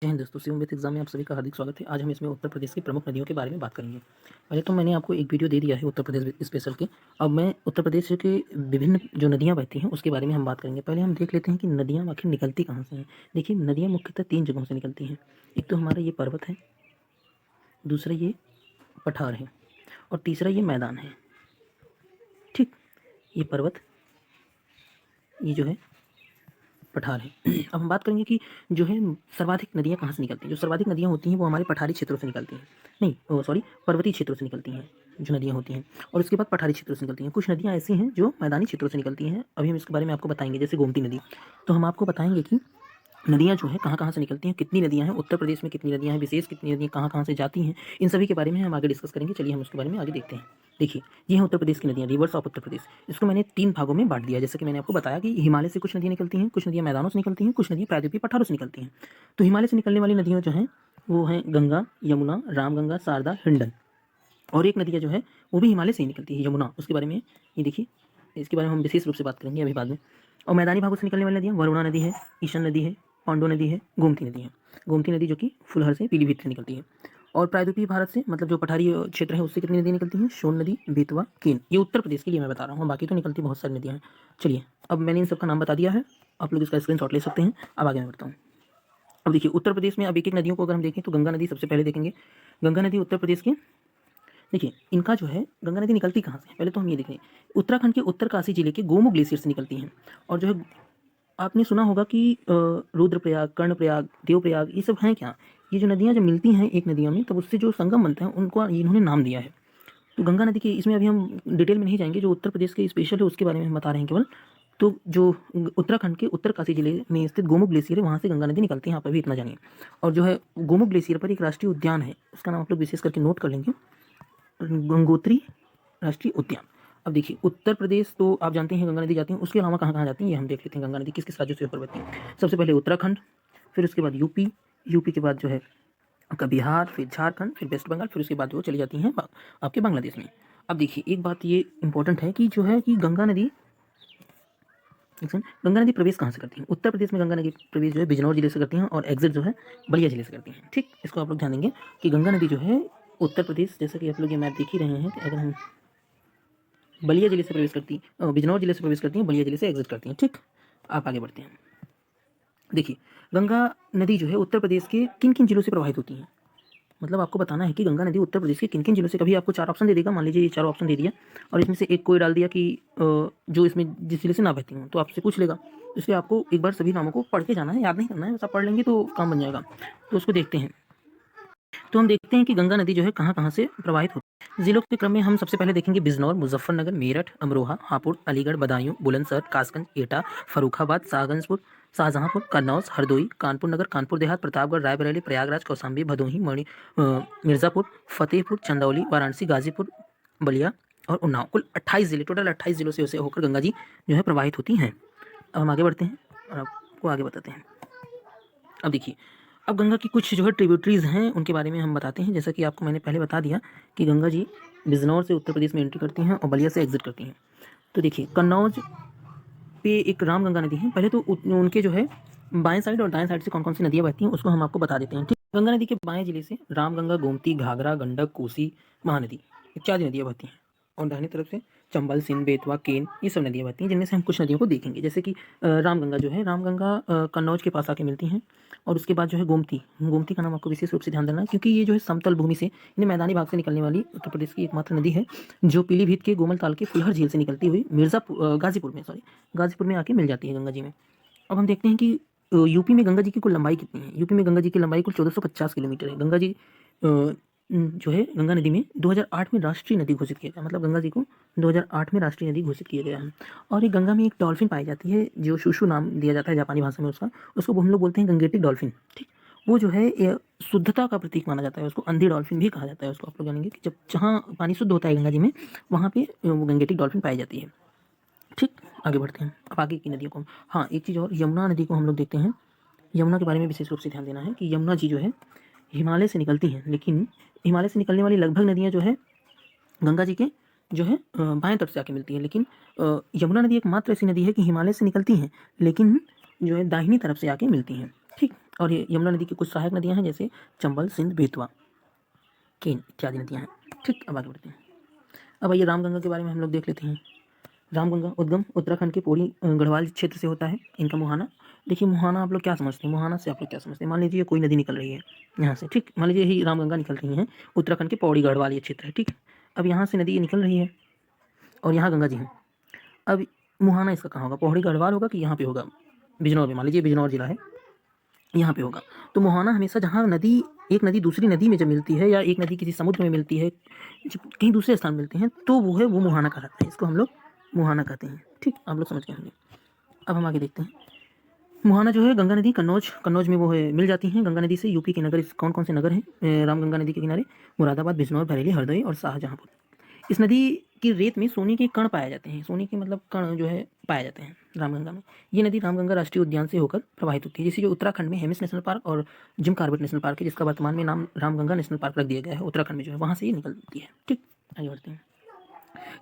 जय हिंद दोस्तों, शिवम एग्जाम में आप सभी का हार्दिक स्वागत है। आज हम इसमें उत्तर प्रदेश की प्रमुख नदियों के बारे में बात करेंगे। पहले तो मैंने आपको एक वीडियो दे दिया है उत्तर प्रदेश स्पेशल के। अब मैं उत्तर प्रदेश के विभिन्न जो नदियां बहती हैं उसके बारे में हम बात करेंगे। पहले हम देख लेते हैं कि नदियां आखिर निकलती कहाँ से हैं। देखिए, नदियाँ मुख्यतः 3 जगहों से निकलती हैं। एक तो हमारा ये पर्वत है, दूसरा ये पठार है और तीसरा ये मैदान है। ठीक, ये पर्वत, ये जो है पठार है। अब हम बात करेंगे कि जो है सर्वाधिक नदियाँ कहाँ से निकलती हैं। जो सर्वाधिक नदियाँ होती हैं वो हमारे पठारी क्षेत्रों से निकलती हैं, नहीं सॉरी, पर्वतीय क्षेत्रों से निकलती हैं जो नदियाँ होती हैं, और उसके बाद पठारी क्षेत्रों से निकलती हैं। कुछ नदियाँ ऐसी हैं जो मैदानी क्षेत्रों से निकलती हैं, अभी हम इसके बारे में आपको बताएंगे। जैसे गोमती नदी, तो हम आपको बताएंगे कि नदियाँ जो हैं कहाँ-कहाँ से निकलती हैं, कितनी नदियाँ हैं, उत्तर प्रदेश में कितनी नदियाँ हैं, विशेष कितनी नदियाँ कहाँ-कहाँ से जाती हैं, इन सभी के बारे में हम आगे डिस्कस करेंगे। चलिए हम उसके बारे में आगे देखते हैं। देखिए, ये हैं उत्तर प्रदेश की नदियाँ, रिवर्स ऑफ उत्तर प्रदेश। इसको मैंने 3 भागों में बाँट दिया। जैसे कि मैंने आपको बताया कि हिमालय से कुछ नदियाँ निकलती हैं, कुछ नदियाँ मैदानों से निकलती हैं, कुछ नदियाँ प्रायद्वीपीय पठारों से निकलती हैं। तो हिमालय से निकलने वाली नदियाँ जो हैं, वो हैं गंगा, यमुना, रामगंगा, शारदा, हिंडन। और एक नदियाँ जो है वो भी हिमालय से ही निकलती है, यमुना। उसके बारे में ये देखिए, इसके बारे में हम विशेष रूप से बात करेंगे अभी बाद में। और मैदानी भागों से निकलने वाली नदियाँ वरुणा नदी है, ईशन नदी है, पांडु नदी है, गोमती नदी है। गोमती नदी जो कि फुलहर से पीलीभीत से निकलती है। और प्रायद्वीपीय भारत से, मतलब जो पठारी क्षेत्र है, उससे कितनी नदी निकलती हैं? सोन नदी, बेतवा, केन। ये उत्तर प्रदेश के लिए मैं बता रहा हूँ, बाकी तो निकलती बहुत सारी नदियाँ हैं। चलिए, अब मैंने इन सबका नाम बता दिया है, आप लोग इसका स्क्रीनशॉट ले सकते हैं। अब आगे मैं बढ़ता हूँ। अब देखिए, उत्तर प्रदेश में अब एक एक नदियों को अगर हम देखें तो गंगा नदी सबसे पहले देखेंगे। गंगा नदी उत्तर प्रदेश के, देखिए इनका जो है, गंगा नदी निकलती कहाँ से है पहले तो हम ये देखें। उत्तराखंड के उत्तरकाशी जिले के गोमू ग्लेशियर से निकलती हैं। और जो है, आपने सुना होगा कि रुद्रप्रयाग, कर्णप्रयाग, देवप्रयाग, ये सब हैं क्या? ये जो नदियाँ जब मिलती हैं एक नदियों में, तब उससे जो संगम बनता है उनको इन्होंने नाम दिया है। तो गंगा नदी के इसमें अभी हम डिटेल में नहीं जाएंगे, जो उत्तर प्रदेश के स्पेशल है उसके बारे में हम बता रहे हैं केवल। तो जो उत्तराखंड के उत्तरकाशी जिले में स्थित गोमुख ग्लेशियर है, वहाँ से गंगा नदी निकलती है, यहाँ पर भी इतना जानिए। और जो है, गोमुख ग्लेशियर पर एक राष्ट्रीय उद्यान है, उसका नाम आप लोग विशेष करके नोट कर लेंगे, गंगोत्री राष्ट्रीय उद्यान। अब देखिए, उत्तर प्रदेश तो आप जानते हैं गंगा नदी जाती है, उसके अलावा कहाँ कहाँ जाती हैं ये हम देख लेते हैं। गंगा नदी किस किस राज्यों से होकर बहती है? सबसे पहले उत्तराखंड, फिर उसके बाद यूपी, यूपी के बाद जो है आपका बिहार, फिर झारखंड, फिर वेस्ट बंगाल, फिर उसके बाद वो चली जाती हैं आपके बांग्लादेश में। अब देखिए, एक बात ये इंपॉर्टेंट है कि जो है कि गंगा नदी, गंगा नदी प्रवेश कहाँ से करती है? उत्तर प्रदेश में गंगा नदी प्रवेश जो है बिजनौर जिले से करती हैं, और एग्जिट जो है बलिया जिले से करती हैं। ठीक, इसको आप लोग ध्यान देंगे कि गंगा नदी जो है उत्तर प्रदेश, जैसा कि आप लोग ये मैप देख ही रहे हैं कि अगर हम बलिया जिले से प्रवेश करती, बिजनौर जिले से प्रवेश करती हैं, बलिया जिले से एग्जिट करती हैं। ठीक, आप आगे बढ़ते हैं। देखिए, गंगा नदी जो है उत्तर प्रदेश के किन किन जिलों से प्रवाहित होती है। मतलब आपको बताना है कि गंगा नदी उत्तर प्रदेश के किन किन जिलों से। कभी आपको 4 ऑप्शन दे देगा, मान लीजिए ये 4 ऑप्शन दे दिया, और इसमें से एक कोई डाल दिया कि जो इसमें जिस जिले से ना बहती हूँ, तो आपसे पूछ लेगा। इसलिए आपको एक बार सभी नामों को पढ़ के जाना है, याद नहीं करना है, बस आप पढ़ लेंगे तो काम बन जाएगा। तो उसको देखते हैं। तो हम देखते हैं कि गंगा नदी जो है कहाँ कहाँ से प्रवाहित होती है। जिलों के क्रम में हम सबसे पहले देखेंगे बिजनौर, मुजफ्फरनगर, मेरठ, अमरोहा, हापुड़, अलीगढ़, बदायूं, बुलंदशहर, कासगंज, एटा, फर्रुखाबाद, शाहजहांपुर, शाहजहांपुर, कन्नौज, हरदोई, कानपुर नगर, कानपुर देहात, प्रतापगढ़, रायबरेली, प्रयागराज, कौशाम्बी, भदोही, मिर्जापुर, फतेहपुर, चंदौली, वाराणसी, गाजीपुर, बलिया और उन्नाव। कुल 28 जिले, टोटल 28 जिलों से होकर गंगा जी जो है प्रवाहित होती हैं। अब हम आगे बढ़ते हैं और आपको आगे बताते हैं। अब देखिए, अब गंगा की कुछ जो है ट्रिब्यूटरीज हैं उनके बारे में हम बताते हैं। जैसा कि आपको मैंने पहले बता दिया कि गंगा जी बिजनौर से उत्तर प्रदेश में एंट्री करती हैं और बलिया से एग्जिट करती हैं। तो देखिए, कन्नौज पे एक रामगंगा नदी है। पहले तो उनके जो है बाएं साइड और दाएं साइड से कौन कौन सी नदियाँ बहती हैं उसको हम आपको बता देते हैं। ठीक, गंगा नदी के बाएं जिले से रामगंगा, गोमती, घाघरा, गंडक, कोसी, महानदी, इत्यादि नदियाँ बहती हैं। और दाहिनी तरफ से चंबल, सिंध, बेतवा, केन, ये सब नदियाँ बहती हैं, जिनमें से हम कुछ नदियों को देखेंगे। जैसे कि रामगंगा जो है, रामगंगा कन्नौज के पास आके मिलती हैं। और उसके बाद जो है गोमती, गोमती का नाम आपको विशेष रूप से ध्यान देना है, क्योंकि ये जो है समतल भूमि से, इन्हें मैदानी भाग से निकलने वाली उत्तर प्रदेश की एकमात्र नदी है, जो पीलीभीत के गोमलताल के फुलहर झील से निकलती हुई गाजीपुर में आके मिल जाती है गंगा जी में। अब हम देखते हैं कि यूपी में गंगा जी की कुल लंबाई कितनी है। यूपी में गंगा जी की लंबाई कुल 1450 किलोमीटर है। गंगा जी जो है, गंगा नदी में 2008 में राष्ट्रीय नदी घोषित किया गया, मतलब गंगा जी को 2008 में राष्ट्रीय नदी घोषित किया गया है। और ये गंगा में एक डॉल्फिन पाई जाती है, जो शुशु नाम दिया जाता है जापानी भाषा में उसको हम लोग बोलते हैं गंगेटिक डॉल्फिन। ठीक, वो जो है शुद्धता का प्रतीक माना जाता है, उसको अंधी डॉल्फिन भी कहा जाता है। उसको आप लोग जानेंगे कि जब जहाँ पानी शुद्ध होता है गंगा जी में, वहाँ पे वो गंगेटिक डॉल्फिन पाई जाती है। ठीक, आगे बढ़ते हैं। अब आगे की नदियों को, हाँ एक चीज़ और, यमुना नदी को हम लोग देखते हैं। यमुना के बारे में विशेष रूप से ध्यान देना है कि यमुना जी जो है हिमालय से निकलती हैं, लेकिन हिमालय से निकलने वाली लगभग नदियाँ जो है गंगा जी के जो है बाएं तट से आके मिलती है। लेकिन यमुना नदी एकमात्र ऐसी नदी है कि हिमालय से निकलती हैं, लेकिन जो है दाहिनी तरफ से आके मिलती हैं। ठीक, और ये यमुना नदी की कुछ सहायक नदियाँ हैं, जैसे चंबल, सिंध, बेतवा, केन इत्यादि नदियाँ हैं। ठीक, अब आगे बढ़ते हैं। अब आइए रामगंगा के बारे में हम लोग देख लेते हैं। रामगंगा उद्गम उत्तराखंड के पौड़ी गढ़वाल क्षेत्र से होता है। इनका मुहाना, देखिए मुहाना आप लोग क्या समझते हैं, मुहाना से आप लोग क्या समझते हैं। मान लीजिए कोई नदी निकल रही है यहाँ से, ठीक, मान लीजिए यही रामगंगा निकल रही है, उत्तराखंड के पौड़ी गढ़वाल ये क्षेत्र है, ठीक। अब यहाँ से नदी निकल रही है और यहाँ गंगा जी हैं। अब मुहाना इसका कहाँ होगा, पौड़ी गढ़वाल होगा कि यहाँ पे होगा, बिजनौर में, मान लीजिए बिजनौर जिला है, यहाँ पे होगा। तो मुहाना हमेशा जहाँ नदी, एक नदी दूसरी नदी में जब मिलती है, या एक नदी किसी समुद्र में मिलती है, जब कहीं दूसरे स्थान मिलते हैं, तो वो है वो मुहाना कहलाता है, इसको हम लोग मुहाना कहते हैं। ठीक, आप लोग समझ गए होंगे। अब हम आगे देखते हैं। मुहाना जो है गंगा नदी कन्नौज में वो है मिल जाती हैं गंगा नदी से। यूपी के नगर कौन कौन से नगर हैं रामगंगा नदी के किनारे, मुरादाबाद, बिजनौर, बरेली, हरदोई और शाहजहाँपुर। इस नदी की रेत में सोने के कण पाए जाते हैं, सोने के मतलब कण जो है पाए जाते हैं रामगंगा में। ये नदी रामगंगा राष्ट्रीय उद्यान से होकर प्रवाहित होती है। जैसे जो उत्तराखंड में हेमिस नेशनल पार्क और जिम कॉर्बेट नेशनल पार्क है, जिसका वर्तमान में नाम रामगंगा नेशनल पार्क रख दिया गया है, उत्तराखंड में जो है वहाँ से ये निकलती है। ठीक, आगे बढ़ते हैं।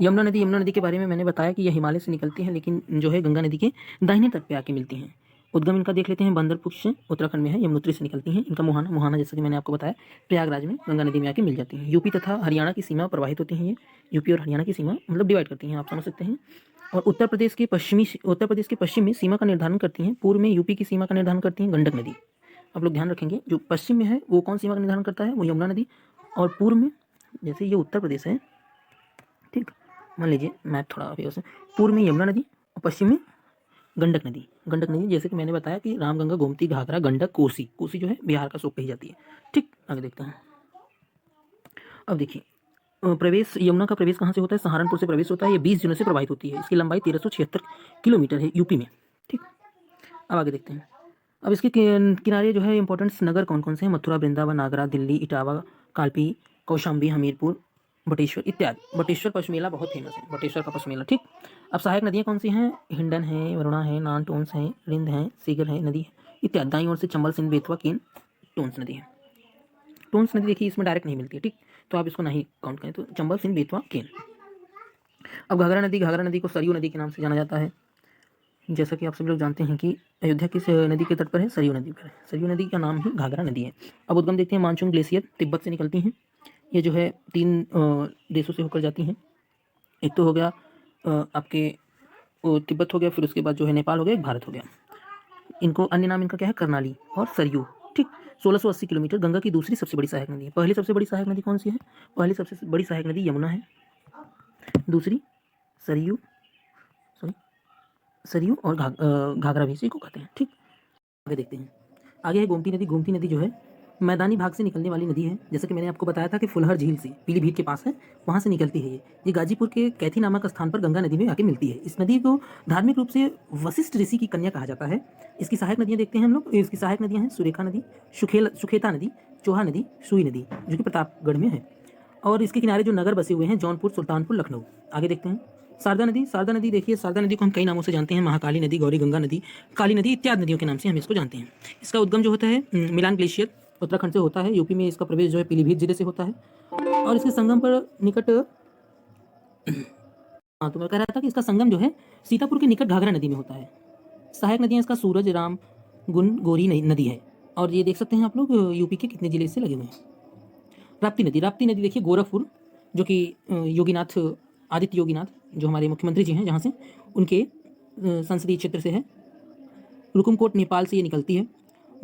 यमुना नदी के बारे में मैंने बताया कि यह हिमालय से निकलती है, लेकिन जो है गंगा नदी के दाहिने तट पे आके मिलती हैं। उद्गम इनका देख लेते हैं। बंदरपुर से उत्तराखंड में है, यमुनोत्री से निकलती हैं। इनका मुहाना जैसा कि मैंने आपको बताया प्रयागराज में गंगा नदी में आके मिल जाती हैं। यूपी तथा हरियाणा की सीमा प्रवाहित होती हैं। ये यूपी और हरियाणा की सीमा मतलब डिवाइड करती हैं, आप समझ सकते हैं। और उत्तर प्रदेश के पश्चिम में सीमा का निर्धारण करती हैं। पूर्व में यूपी की सीमा का निर्धारण करती हैं गंडक नदी। आप लोग ध्यान रखेंगे, जो पश्चिम में है वो कौन सीमा का निर्धारण करता है, वो यमुना नदी। और पूर्व में, जैसे ये उत्तर प्रदेश है, ठीक, मान लीजिए मैप थोड़ा अभी उसे, पूर्व में यमुना नदी और पश्चिम में गंडक नदी। जैसे कि मैंने बताया कि रामगंगा, गोमती, घाघरा, गंडक, कोसी जो है बिहार का शोक कही जाती है। ठीक, आगे देखते हैं। अब देखिए प्रवेश, यमुना का प्रवेश कहाँ से होता है, सहारनपुर से प्रवेश होता है। ये 20 जिलों से प्रवाहित होती है। इसकी लंबाई 1376 किलोमीटर है यूपी में। ठीक, अब आगे देखते हैं। अब इसके किनारे जो है इंपॉर्टेंट नगर कौन कौन से हैं, मथुरा, वृंदावन, आगरा, दिल्ली, इटावा, कालपी, कौशाम्बी, हमीरपुर, बटेश्वर इत्यादि। बटेश्वर पशमेला बहुत फेमस है, बटेश्वर का पशमेला। ठीक, अब सहायक नदियाँ कौन सी हैं, हिंडन है, वरुणा है, नान, टोन्स है, रिंद है, सीगर है नदी है इत्यादि। दाईं ओर से चंबल, सिंध, बेतवा, केन, टोन्स नदी है। टोन्स नदी देखिए इसमें डायरेक्ट नहीं मिलती है, ठीक, तो आप इसको नहीं काउंट करें। तो चंबल, सिंध, बेतवा, केन। अब घाघरा नदी को सरयू नदी के नाम से जाना जाता है। जैसा कि आप सभी लोग जानते हैं कि अयोध्या किस नदी के तट पर है, सरयू नदी पर है। सरयू नदी का नाम ही घाघरा नदी है। अब उद्गम देखते हैं। मानसून ग्लेशियर तिब्बत से निकलती हैं। ये जो है 3 देशों से होकर जाती हैं। एक तो हो गया आपके तिब्बत हो गया, फिर उसके बाद जो है नेपाल हो गया, एक भारत हो गया। इनको अन्य नाम इनका क्या है, करनाली और सरयू। ठीक, 1680 किलोमीटर। गंगा की दूसरी सबसे बड़ी सहायक नदी है। पहली सबसे बड़ी सहायक नदी कौन सी है, पहली सबसे बड़ी सहायक नदी यमुना है, दूसरी सरयू, सरयू और घाघरा भी इसी को कहते हैं। ठीक, आगे देखते हैं। आगे है गोमती नदी। गोमती नदी जो है मैदानी भाग से निकलने वाली नदी है। जैसे कि मैंने आपको बताया था कि फुलहर झील से, पीलीभीत के पास है, वहाँ से निकलती है ये गाजीपुर के कैथी नामक स्थान पर गंगा नदी में आके मिलती है। इस नदी को धार्मिक रूप से वशिष्ठ ऋषि की कन्या कहा जाता है। इसकी सहायक नदियाँ देखते हैं हम लोग। इसकी सहायक नदियाँ हैं सुरेखा नदी, सुखेता नदी, चोहा नदी, सुई नदी, जो कि प्रतापगढ़ में है। और इसके किनारे जो नगर बसे हुए हैं, जौनपुर, सुल्तानपुर, लखनऊ। आगे देखते हैं। शारदा नदी देखिए, शारदा नदी को हम कई नामों से जानते हैं, महाकाली नदी, गौरी गंगा नदी, काली नदी इत्यादि नदियों के नाम से हम इसको जानते हैं। इसका उद्गम जो होता है मिलान ग्लेशियर उत्तराखंड से होता है। यूपी में इसका प्रवेश जो है पीलीभीत जिले से होता है। और इसके संगम पर निकट हाँ, तो मैं कह रहा था कि इसका संगम जो है सीतापुर के निकट घाघरा नदी में होता है। सहायक नदियाँ इसका सूरज, राम, गुन, गोरी नदी है। और ये देख सकते हैं आप लोग यूपी के कितने जिले से लगे हुए हैं। राप्ती नदी देखिए गोरखपुर, जो कि योगीनाथ, आदित्य योगीनाथ जो हमारे मुख्यमंत्री जी हैं जहाँ से, उनके संसदीय क्षेत्र से है। रुकुमकोट नेपाल से ये निकलती है।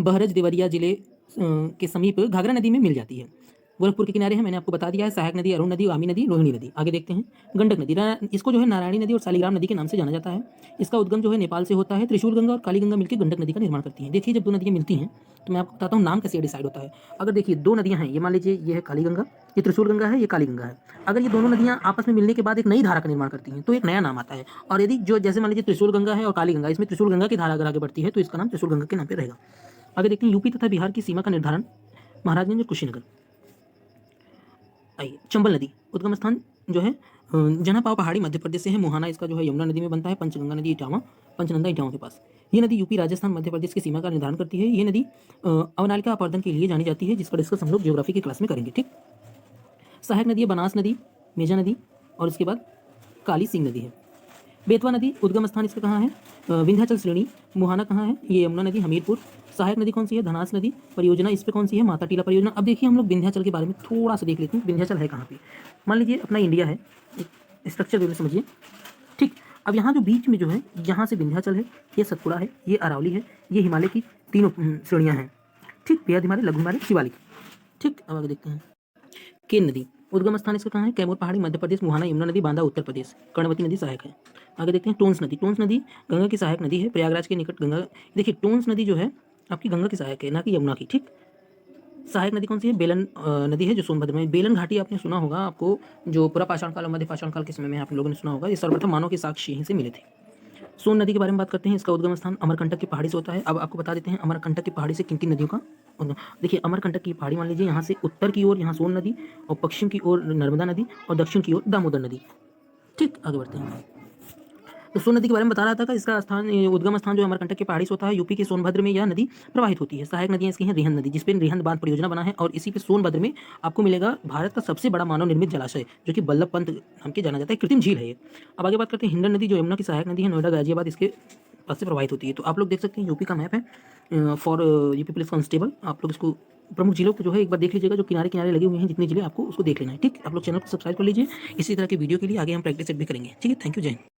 बहरज देवरिया जिले के समीप घाघरा नदी में मिल जाती है। गोरखपुर के किनारे है, मैंने आपको बता दिया है। सहायक नदी अरुण नदी, आमी नदी, रोहिणी नदी। आगे देखते हैं। गंडक नदी, इसको जो है नारायणी नदी और शालिग्राम नदी के नाम से जाना जाता है। इसका उद्गम जो है नेपाल से होता है। त्रिशूल गंगा और काली गंगा मिलकर गंडक नदी का निर्माण करती हैं। देखिए जब दो नदियाँ मिलती हैं तो मैं आपको बताता हूँ नाम कैसे डिसाइड होता है। अगर देखिए दो नदियाँ हैं, ये मान लीजिए ये है काली गंगा, ये त्रिशूल गंगा है, ये काली गंगा है। अगर ये दोनों नदियाँ आपस में मिलने के बाद एक नई धारा का निर्माण करती हैं तो एक नया नाम आता है। और यदि जो जैसे मान लीजिए त्रिशूल गंगा है और काली गंगा, इसमें त्रिशूल गंगा की धारा अगर आगे बढ़ती है तो इसका नाम त्रिशूल गंगा के नाम पर रहेगा। आगे देखते हैं। यूपी तथा बिहार की सीमा का निर्धारण महाराजगंज और कुशीनगर। आइए, चंबल नदी उद्गम स्थान जो है जनापाव पहाड़ी मध्य प्रदेश से है। मुहाना इसका जो है यमुना नदी में बनता है। पंचगंगा नदी पंचनंदा इटावा के पास। ये नदी यूपी, राजस्थान, मध्य प्रदेश की सीमा का निर्धारण करती है। ये नदी अवनालिका अपर्दन के लिए जानी जाती है, जिसका डिस्कस हम लोग ज्योग्राफी की क्लास में करेंगे। ठीक, सहायक नदी है बनास नदी, मेजा नदी और इसके बाद काली सिंह नदी है। बेतवा नदी उद्गम स्थान इसका कहाँ है, विंध्याचल श्रेणी। मुहाना कहाँ है, ये यमुना नदी, हमीरपुर। सहायक नदी कौन सी है? धनास नदी परियोजना, इस पे कौन सी है? माता टीला परियोजना। अब देखिए हम लोग विंध्याचल के बारे में थोड़ा सा देख लेते हैं, विंध्याचल है कहाँ पे। मान लीजिए अपना इंडिया है, स्ट्रक्चर वे में समझिए, ठीक। अब यहाँ जो बीच में जो है, यहाँ से विंध्याचल है, ये सतपुड़ा है, ये अरावली है, ये हिमालय की तीनों श्रेणियाँ हैं, ठीक। बेहद हिमालय, लघु हिमालय, शिवालिक, ठीक। अब आगे देखते हैं। केन नदी उद्गम स्थान इसका कहाँ है? कैमूर पहाड़ी मध्य प्रदेश, मुहाना यमुना नदी बांदा उत्तर प्रदेश, कर्णवती नदी सहायक है। आगे देखते हैं टोंस नदी। टोंस नदी गंगा की सहायक नदी है, प्रयागराज के निकट गंगा। देखिए टोंस नदी जो है आपकी गंगा की सहायक है, ना कि यमुना की, ठीक। सहायक नदी कौन सी है? बेलन नदी है जो सोनभद्र में। बेलन घाटी आपने सुना होगा, आपको जो पूरा पाषाण काल और मध्य पाषाण काल के समय में आप लोगों ने सुना होगा, ये सर्वप्रथम मानव के साक्ष्य यहीं से मिले थे। सोन नदी के बारे में बात करते हैं। इसका उद्गम स्थान अमरकंटक की पहाड़ी से होता है। अब आपको बता देते हैं अमरकंटक की पहाड़ी से किन किन नदियों का उद्गम। देखिए अमरकंटक की पहाड़ी मान लीजिए, यहाँ से उत्तर की ओर यहाँ सोन नदी, और पश्चिम की ओर नर्मदा नदी, और दक्षिण की ओर दामोदर नदी, ठीक। आगे बढ़ते हैं। तो सोन नदी के बारे में बता रहा था कि इसका स्थान, उद्गम स्थान जो अमरकंटक के पहाड़ी से होता है। यूपी के सोनभद्र में यह नदी प्रवाहित होती है। सहायक नदियां इसकी हैं रिहंद नदी, जिसपे रिहंद बांध परियोजना बना है, और इसी पे सोनभद्र में आपको मिलेगा भारत का सबसे बड़ा मानव निर्मित जलाशय, जो कि बल्लभ पंत नाम के जाना जाता है, कृत्रिम झील है ये। अब आगे बात करते हैं हिंडन नदी, जो यमुना की सहायक नदी है, नोएडा गाजियाबाद इसके पास से प्रवाहित होती है। तो आप लोग देख सकते हैं यूपी का मैप है फॉर यूपी पुलिस कांस्टेबल। आप लोग इसको प्रमुख जिलों को जो है एक बार देख लीजिएगा, जो किनारे किनारे लगे हुए हैं जितने जिले, आपको उसको देख लेना है, ठीक। आप लोग चैनल को सब्सक्राइब कर लीजिए, इसी तरह के वीडियो के लिए आगे हम प्रैक्टिस सेट भी करेंगे, ठीक है। थैंक यू, जय हिंद।